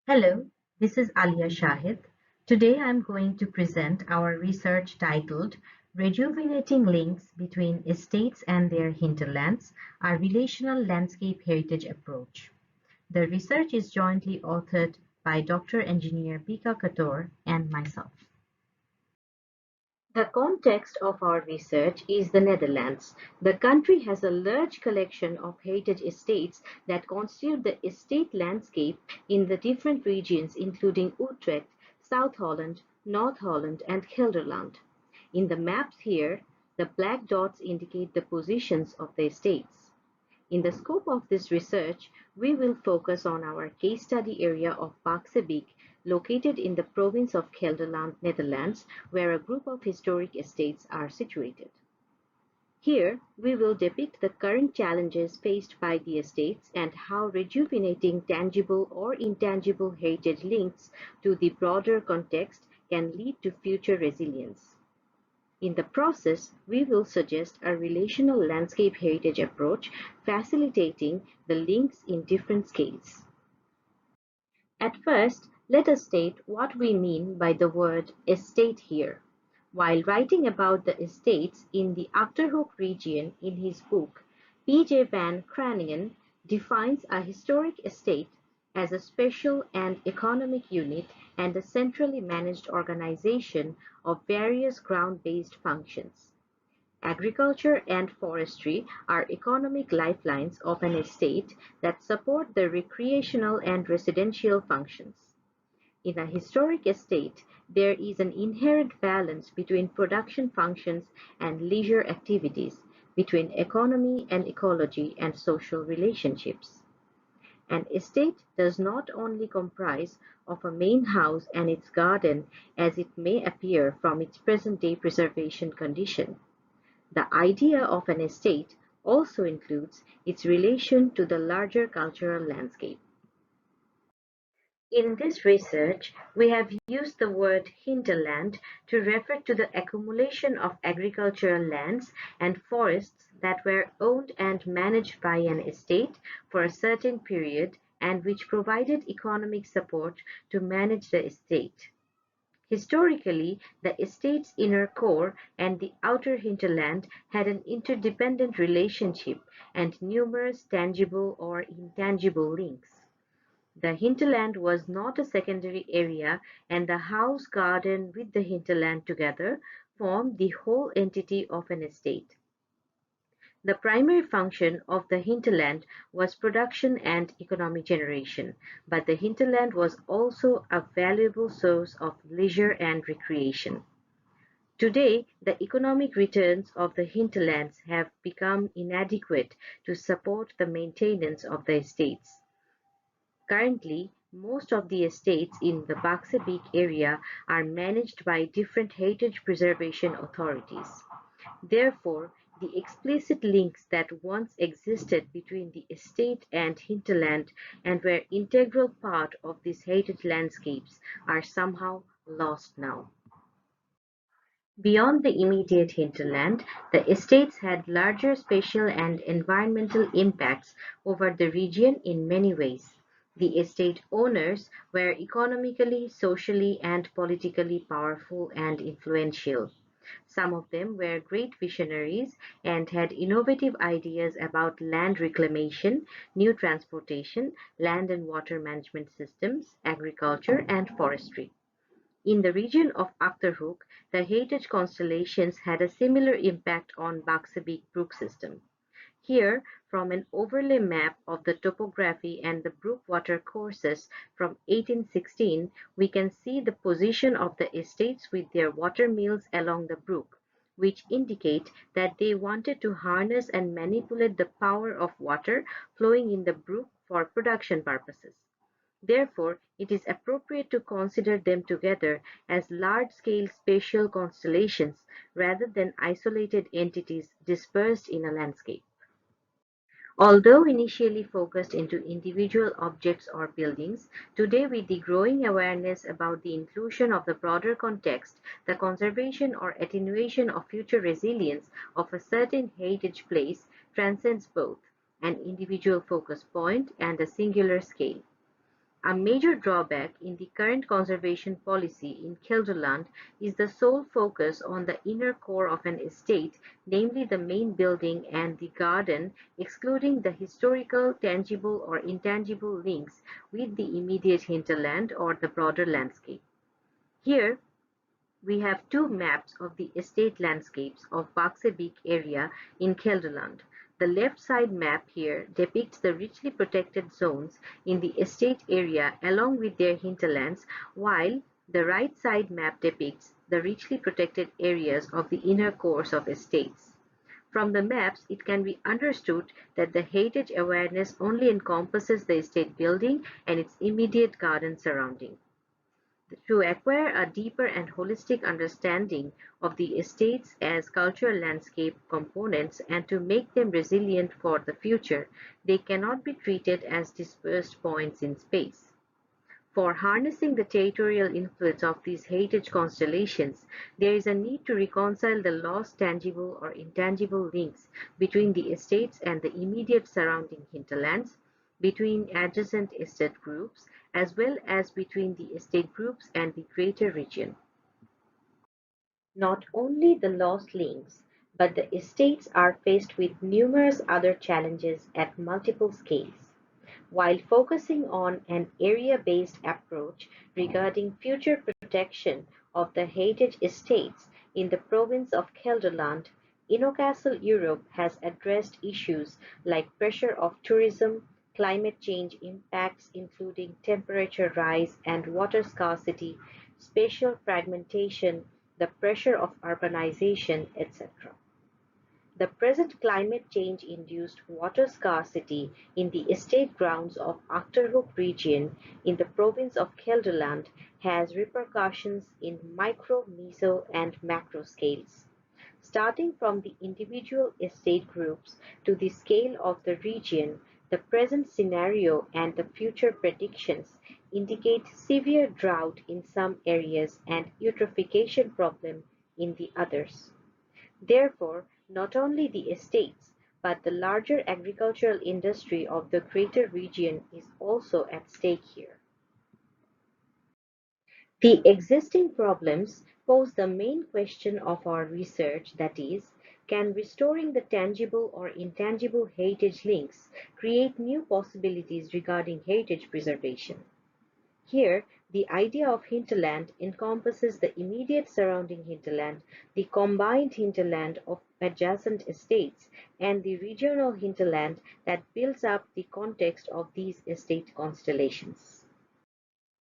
Hello, this is Alia Shahed. Today I'm going to present our research titled Rejuvenating Links Between Estates and Their Hinterlands, a Relational Landscape Heritage Approach. The research is jointly authored by Dr. Engineer Bika Cattoor and myself. The context of our research is the Netherlands. The country has a large collection of heritage estates that constitute the estate landscape in the different regions including Utrecht, South Holland, North Holland and Gelderland. In the maps here, the black dots indicate the positions of the estates. In the scope of this research, we will focus on our case study area of BAAKSE located in the province of Gelderland, Netherlands, where a group of historic estates are situated. Here, we will depict the current challenges faced by the estates and how rejuvenating tangible or intangible heritage links to the broader context can lead to future resilience. In the process, we will suggest a relational landscape heritage approach facilitating the links in different scales. At first, let us state what we mean by the word estate here. While writing about the estates in the ACHTERHOEK region in his book, P.J. van Kraaningen defines a historic estate as a special and economic unit and a centrally managed organization of various ground-based functions. Agriculture and forestry are economic lifelines of an estate that support the recreational and residential functions. In a historic estate, there is an inherent balance between production functions and leisure activities, between economy and ecology and social relationships. An estate does not only comprise of a main house and its garden as it may appear from its present-day preservation condition. The idea of an estate also includes its relation to the larger cultural landscape. In this research, we have used the word hinterland to refer to the accumulation of agricultural lands and forests that were owned and managed by an estate for a certain period and which provided economic support to manage the estate. Historically, the estate's inner core and the outer hinterland had an interdependent relationship and numerous tangible or intangible links. The hinterland was not a secondary area, and the house garden with the hinterland together formed the whole entity of an estate. The primary function of the hinterland was production and economic generation, but the hinterland was also a valuable source of leisure and recreation. Today, the economic returns of the hinterlands have become inadequate to support the maintenance of the estates. Currently, most of the estates in the BAAKSE area are managed by different heritage preservation authorities. Therefore, the explicit links that once existed between the estate and hinterland and were integral part of these heritage landscapes are somehow lost now. Beyond the immediate hinterland, the estates had larger spatial and environmental impacts over the region in many ways. The estate owners were economically, socially, and politically powerful and influential. Some of them were great visionaries and had innovative ideas about land reclamation, new transportation, land and water management systems, agriculture, and forestry. In the region of ACHTERHOEK, the heritage constellations had a similar impact on BAAKSE brook system. Here, from an overlay map of the topography and the brook water courses from 1816, we can see the position of the estates with their water mills along the brook, which indicate that they wanted to harness and manipulate the power of water flowing in the brook for production purposes. Therefore, it is appropriate to consider them together as large-scale spatial constellations rather than isolated entities dispersed in a landscape. Although initially focused into individual objects or buildings, today with the growing awareness about the inclusion of the broader context, the conservation or attenuation of future resilience of a certain heritage place transcends both an individual focus point and a singular scale. A major drawback in the current conservation policy in Gelderland is the sole focus on the inner core of an estate, namely the main building and the garden, excluding the historical, tangible or intangible links with the immediate hinterland or the broader landscape. Here, we have two maps of the estate landscapes of BAAKSE BEEK area in Gelderland. The left side map here depicts the richly protected zones in the estate area along with their hinterlands, while the right side map depicts the richly protected areas of the inner cores of estates. From the maps, it can be understood that the heritage awareness only encompasses the estate building and its immediate garden surrounding. To acquire a deeper and holistic understanding of the estates as cultural landscape components and to make them resilient for the future, they cannot be treated as dispersed points in space. For harnessing the territorial influence of these heritage constellations, there is a need to reconcile the lost tangible or intangible links between the estates and the immediate surrounding hinterlands, between adjacent estate groups, as well as between the estate groups and the greater region. Not only the lost links, but the estates are faced with numerous other challenges at multiple scales. While focusing on an area-based approach regarding future protection of the heritage estates in the province of Gelderland, Inocastle Europe has addressed issues like pressure of tourism, climate change impacts including temperature rise and water scarcity, spatial fragmentation, the pressure of urbanization, etc. The present climate change-induced water scarcity in the estate grounds of ACHTERHOEK region in the province of Gelderland has repercussions in micro, meso and macro scales. Starting from the individual estate groups to the scale of the region, the present scenario and the future predictions indicate severe drought in some areas and eutrophication problem in the others. Therefore, not only the estates, but the larger agricultural industry of the greater region is also at stake here. The existing problems pose the main question of our research, that is, can restoring the tangible or intangible heritage links create new possibilities regarding heritage preservation? Here, the idea of hinterland encompasses the immediate surrounding hinterland, the combined hinterland of adjacent estates, and the regional hinterland that builds up the context of these estate constellations.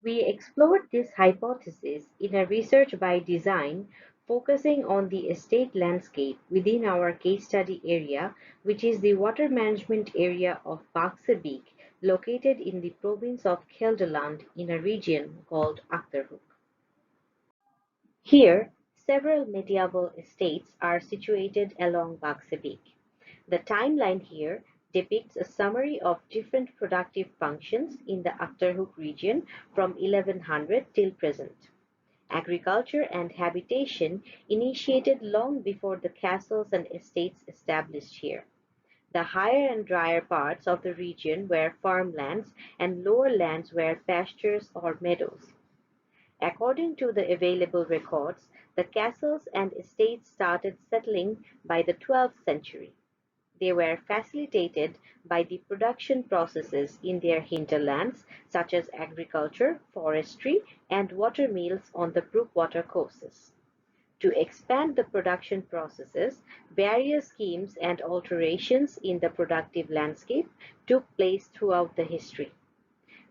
We explored this hypothesis in a research by design focusing on the estate landscape within our case study area, which is the water management area of BAAKSE BEEK, located in the province of Gelderland in a region called ACHTERHOEK. Here, several medieval estates are situated along BAAKSE BEEK. The timeline here depicts a summary of different productive functions in the ACHTERHOEK region from 1100 till present. Agriculture and habitation initiated long before the castles and estates established here. The higher and drier parts of the region were farmlands and lower lands were pastures or meadows. According to the available records, the castles and estates started settling by the 12th century. They were facilitated by the production processes in their hinterlands, such as agriculture, forestry, and water mills on the brookwater courses. To expand the production processes, various schemes and alterations in the productive landscape took place throughout the history.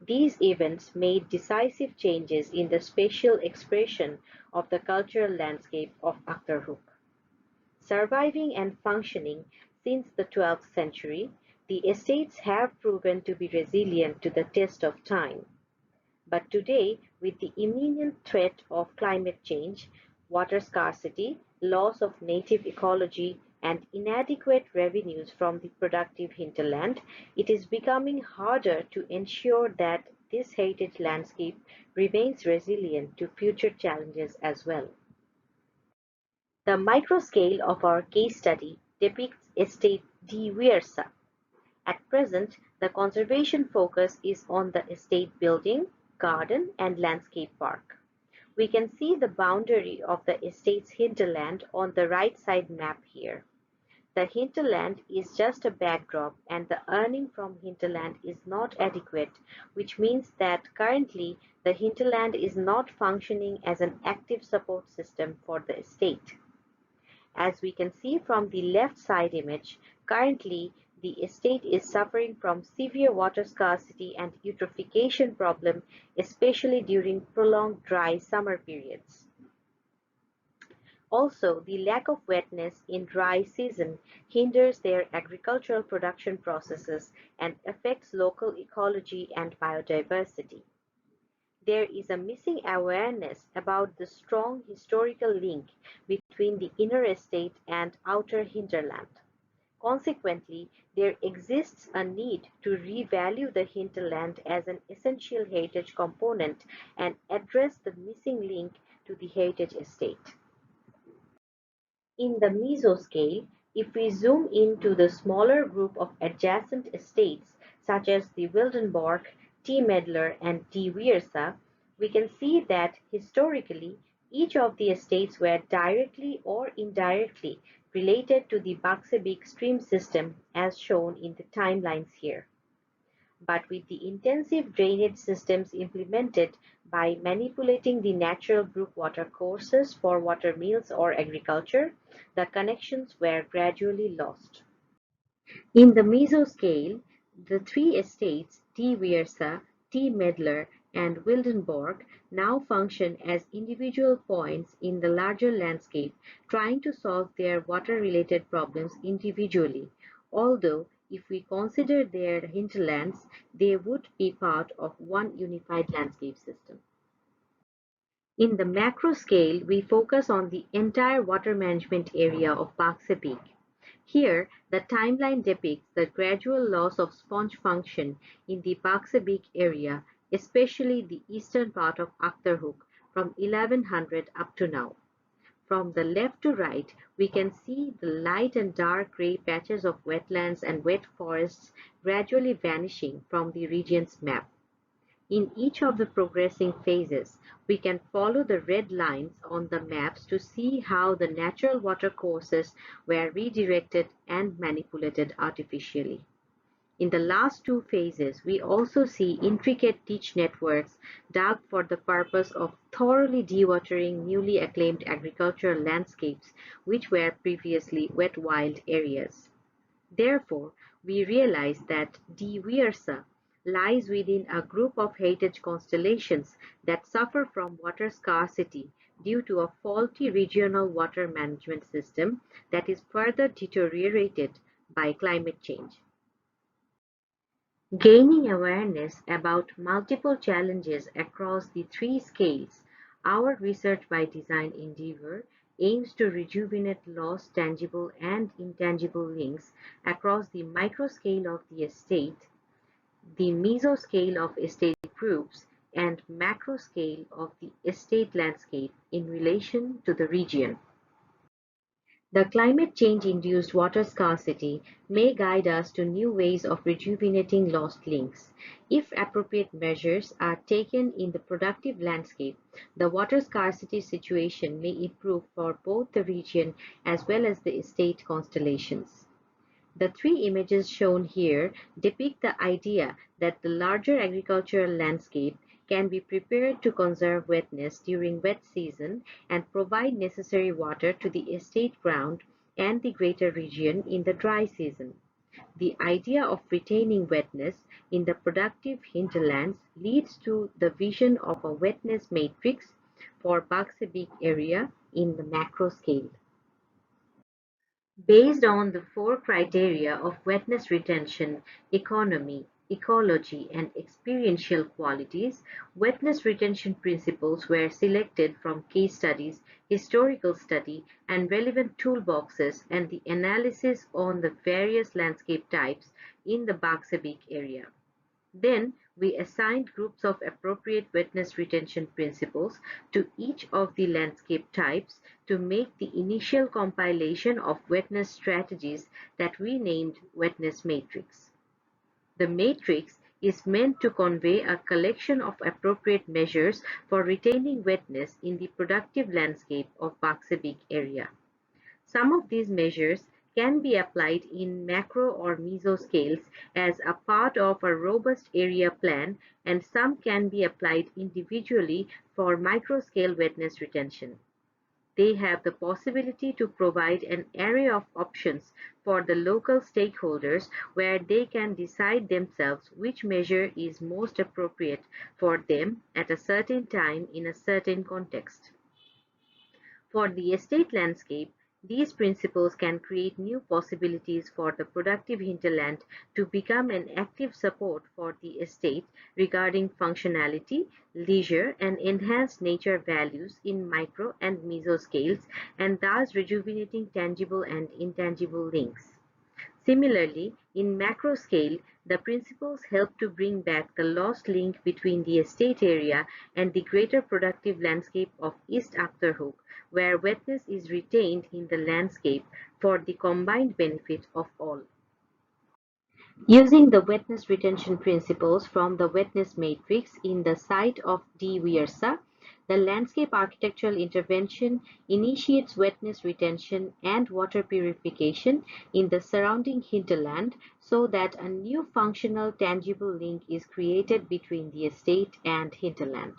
These events made decisive changes in the spatial expression of the cultural landscape of ACHTERHOEK. Surviving and functioning since the 12th century, the estates have proven to be resilient to the test of time. But today, with the imminent threat of climate change, water scarcity, loss of native ecology, and inadequate revenues from the productive hinterland, it is becoming harder to ensure that this heritage landscape remains resilient to future challenges as well. The microscale of our case study depicts estate de WIERSSE. At present, The conservation focus is on the estate building, garden, and landscape park. We can see the boundary of the estate's hinterland on the right side map here. The hinterland is just a backdrop and the earning from hinterland is not adequate, which means that currently the hinterland is not functioning as an active support system for the estate. As we can see from the left side image, currently the estate is suffering from severe water scarcity and eutrophication problem, especially during prolonged dry summer periods. Also, the lack of wetness in dry season hinders their agricultural production processes and affects local ecology and biodiversity. There is a missing awareness about the strong historical link between the inner estate and outer hinterland. Consequently, there exists a need to revalue the hinterland as an essential heritage component and address the missing link to the heritage estate. In the mesoscale, if we zoom into the smaller group of adjacent estates such as the Wildenborch, T. MEDLER, and T. WIERSSE, we can see that historically each of the estates were directly or indirectly related to the BAAKSE stream system as shown in the timelines here. But with the intensive drainage systems implemented by manipulating the natural brook water courses for water mills or agriculture, the connections were gradually lost. In the mesoscale, the three estates T. WIERSSE, T. MEDLER, and Wildenborch now function as individual points in the larger landscape, trying to solve their water-related problems individually, although if we consider their hinterlands, they would be part of one unified landscape system. In the macro scale, we focus on the entire water management area of BAAKSE Peak. Here, the timeline depicts the gradual loss of sponge function in the BAAKSE Peak area, especially the eastern part of ACHTERHOEK from 1100 up to now. From the left to right, we can see the light and dark gray patches of wetlands and wet forests gradually vanishing from the region's map. In each of the progressing phases, we can follow the red lines on the maps to see how the natural water courses were redirected and manipulated artificially. In the last two phases, we also see intricate ditch networks dug for the purpose of thoroughly dewatering newly acclaimed agricultural landscapes, which were previously wet wild areas. Therefore, we realize that D. WIERSSE lies within a group of heritage constellations that suffer from water scarcity due to a faulty regional water management system that is further deteriorated by climate change. Gaining awareness about multiple challenges across the three scales, our Research by Design endeavor aims to rejuvenate lost tangible and intangible links across the microscale of the estate, the mesoscale of estate groups, and macroscale of the estate landscape in relation to the region. The climate change-induced water scarcity may guide us to new ways of rejuvenating lost links. If appropriate measures are taken in the productive landscape, the water scarcity situation may improve for both the region as well as the estate constellations. The three images shown here depict the idea that the larger agricultural landscape can be prepared to conserve wetness during wet season and provide necessary water to the estate ground and the greater region in the dry season. The idea of retaining wetness in the productive hinterlands leads to the vision of a wetness matrix for BAAKSE area in the macro scale. Based on the four criteria of wetness retention, economy, ecology, and experiential qualities, wetness retention principles were selected from case studies, historical study, and relevant toolboxes and the analysis on the various landscape types in the BAAKSE area. Then we assigned groups of appropriate wetness retention principles to each of the landscape types to make the initial compilation of wetness strategies that we named wetness matrix. The matrix is meant to convey a collection of appropriate measures for retaining wetness in the productive landscape of BAAKSE BEEK area. Some of these measures can be applied in macro or meso scales as a part of a robust area plan, and some can be applied individually for micro-scale wetness retention. They have the possibility to provide an array of options for the local stakeholders where they can decide themselves which measure is most appropriate for them at a certain time in a certain context. For the estate landscape, these principles can create new possibilities for the productive hinterland to become an active support for the estate regarding functionality, leisure, and enhanced nature values in micro and meso scales, and thus rejuvenating tangible and intangible links. Similarly, in macro scale, the principles help to bring back the lost link between the estate area and the greater productive landscape of East ACHTERHOEK, where wetness is retained in the landscape for the combined benefit of all. Using the wetness retention principles from the wetness matrix in the site of WIERSSE, the landscape architectural intervention initiates wetness retention and water purification in the surrounding hinterland so that a new functional tangible link is created between the estate and hinterland.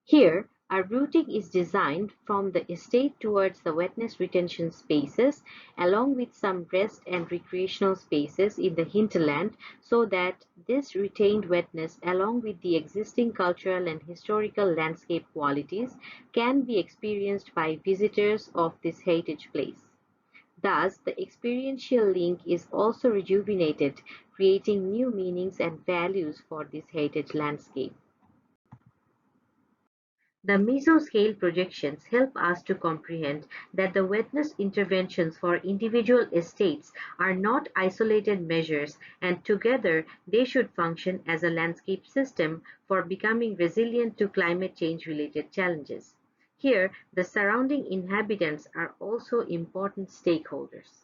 Here, a routing is designed from the estate towards the wetness retention spaces, along with some rest and recreational spaces in the hinterland, so that this retained wetness, along with the existing cultural and historical landscape qualities, can be experienced by visitors of this heritage place. Thus, the experiential link is also rejuvenated, creating new meanings and values for this heritage landscape. The mesoscale projections help us to comprehend that the wetness interventions for individual estates are not isolated measures, and together they should function as a landscape system for becoming resilient to climate change related challenges. Here, the surrounding inhabitants are also important stakeholders.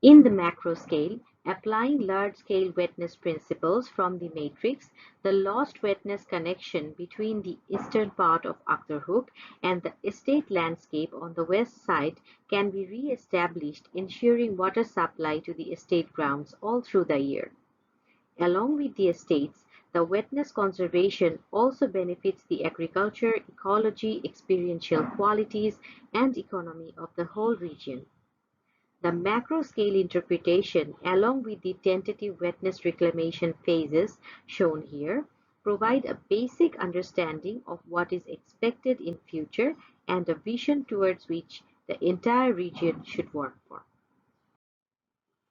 In the macro scale, applying large-scale wetness principles from the matrix, the lost wetness connection between the eastern part of ACHTERHOEK and the estate landscape on the west side can be re-established, ensuring water supply to the estate grounds all through the year. Along with the estates, the wetness conservation also benefits the agriculture, ecology, experiential qualities, and economy of the whole region. The macro-scale interpretation, along with the tentative wetness reclamation phases shown here, provide a basic understanding of what is expected in future and a vision towards which the entire region should work for.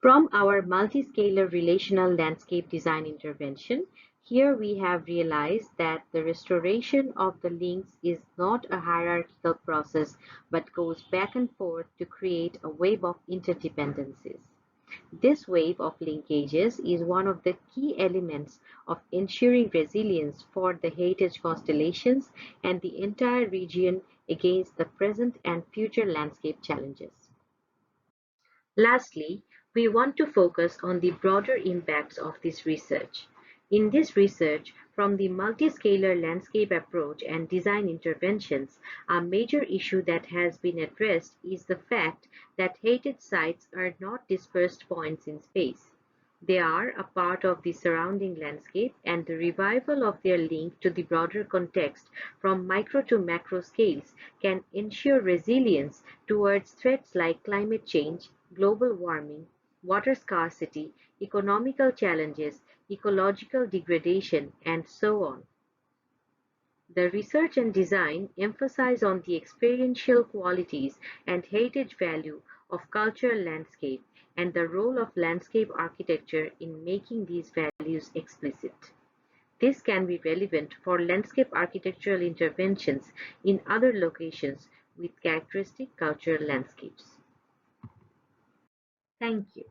From our multiscalar relational landscape design intervention, here we have realized that the restoration of the links is not a hierarchical process but goes back and forth to create a wave of interdependencies. This wave of linkages is one of the key elements of ensuring resilience for the heritage constellations and the entire region against the present and future landscape challenges. Lastly, we want to focus on the broader impacts of this research. In this research, from the multiscalar landscape approach and design interventions, a major issue that has been addressed is the fact that heritage sites are not dispersed points in space. They are a part of the surrounding landscape, and the revival of their link to the broader context from micro to macro scales can ensure resilience towards threats like climate change, global warming, water scarcity, economical challenges, ecological degradation, and so on. The research and design emphasize on the experiential qualities and heritage value of cultural landscape and the role of landscape architecture in making these values explicit. This can be relevant for landscape architectural interventions in other locations with characteristic cultural landscapes. Thank you.